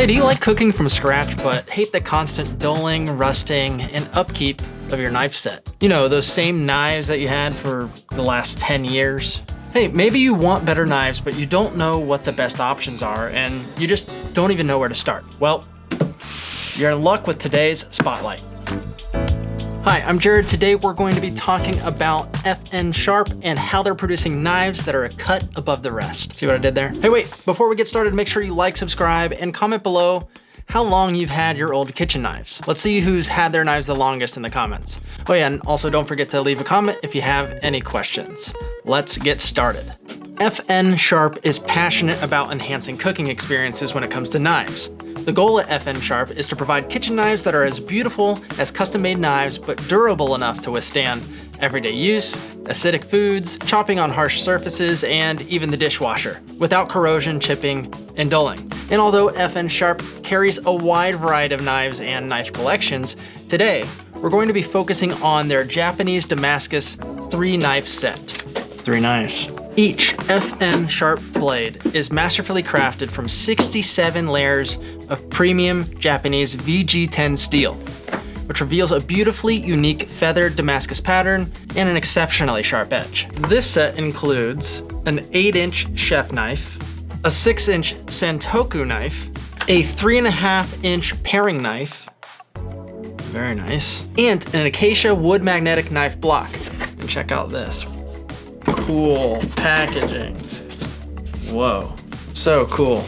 Hey, do you like cooking from scratch but hate the constant dulling, rusting, and upkeep of your knife set? You know, those same knives that you had for the last 10 years? Hey, maybe you want better knives, but you don't know what the best options are, and you just don't even know where to start. Well, you're in luck with today's Spotlight. Hi, I'm Jared. Today we're going to be talking about FN Sharp and how they're producing knives that are a cut above the rest. See what I did there? Hey, wait, before we get started, make sure you like, subscribe, and comment below how long you've had your old kitchen knives. Let's see who's had their knives the longest in the comments. Oh yeah, and also don't forget to leave a comment if you have any questions. Let's get started. FN Sharp is passionate about enhancing cooking experiences when it comes to knives. The goal at FN Sharp is to provide kitchen knives that are as beautiful as custom-made knives, but durable enough to withstand everyday use, acidic foods, chopping on harsh surfaces, and even the dishwasher, without corrosion, chipping, and dulling. And although FN Sharp carries a wide variety of knives and knife collections, today we're going to be focusing on their Japanese Damascus 3-knife set. 3 knives. Each FN Sharp blade is masterfully crafted from 67 layers of premium Japanese VG-10 steel, which reveals a beautifully unique feathered Damascus pattern and an exceptionally sharp edge. This set includes an 8-inch chef knife, a 6-inch Santoku knife, a 3.5-inch paring knife, very nice, and an acacia wood magnetic knife block. And check out this. Cool packaging. Whoa, so cool.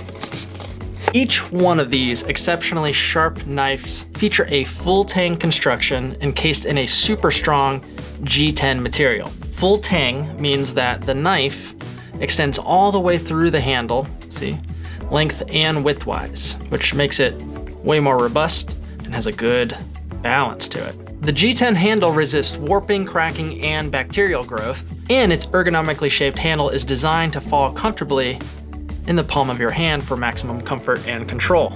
Each one of these exceptionally sharp knives feature a full tang construction encased in a super strong G10 material. Full tang means that the knife extends all the way through the handle, see, length and widthwise, which makes it way more robust and has a good balance to it. The G10 handle resists warping, cracking, and bacterial growth, and its ergonomically shaped handle is designed to fall comfortably in the palm of your hand for maximum comfort and control.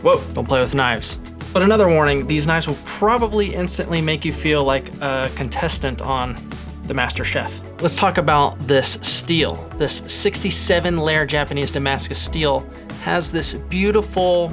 Whoa, don't play with knives. But another warning, these knives will probably instantly make you feel like a contestant on the Master Chef. Let's talk about this steel. This 67-layer Japanese Damascus steel has this beautiful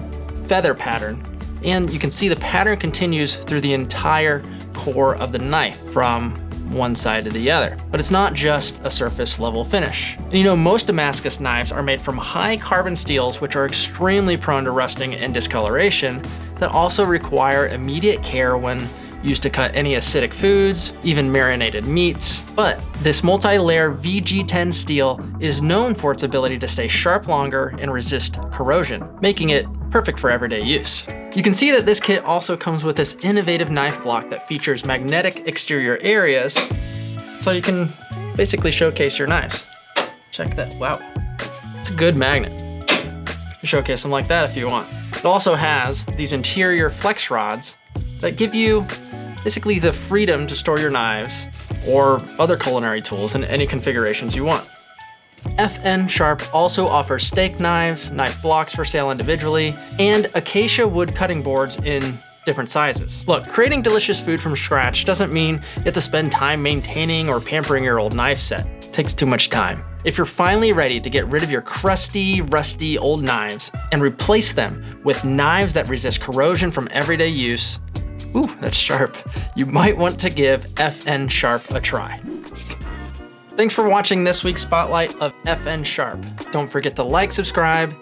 feather pattern, and you can see the pattern continues through the entire core of the knife from one side to the other. But it's not just a surface level finish. And you know, most Damascus knives are made from high carbon steels, which are extremely prone to rusting and discoloration, that also require immediate care when used to cut any acidic foods, even marinated meats. But this multi-layer VG-10 steel is known for its ability to stay sharp longer and resist corrosion, making it perfect for everyday use. You can see that this kit also comes with this innovative knife block that features magnetic exterior areas, so you can basically showcase your knives. Check that, wow, it's a good magnet. You can showcase them like that if you want. It also has these interior flex rods that give you basically the freedom to store your knives or other culinary tools in any configurations you want. FN Sharp also offers steak knives, knife blocks for sale individually, and acacia wood cutting boards in different sizes. Look, creating delicious food from scratch doesn't mean you have to spend time maintaining or pampering your old knife set. It takes too much time. If you're finally ready to get rid of your crusty, rusty old knives and replace them with knives that resist corrosion from everyday use, ooh, that's sharp, you might want to give FN Sharp a try. Thanks for watching this week's Spotlight of FN Sharp. Don't forget to like, subscribe.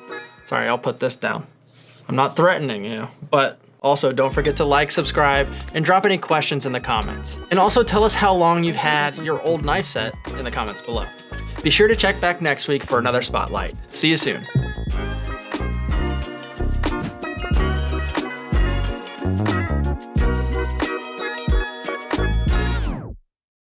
Sorry, I'll put this down. I'm not threatening you, but also don't forget to like, subscribe, and drop any questions in the comments. And also tell us how long you've had your old knife set in the comments below. Be sure to check back next week for another Spotlight. See you soon.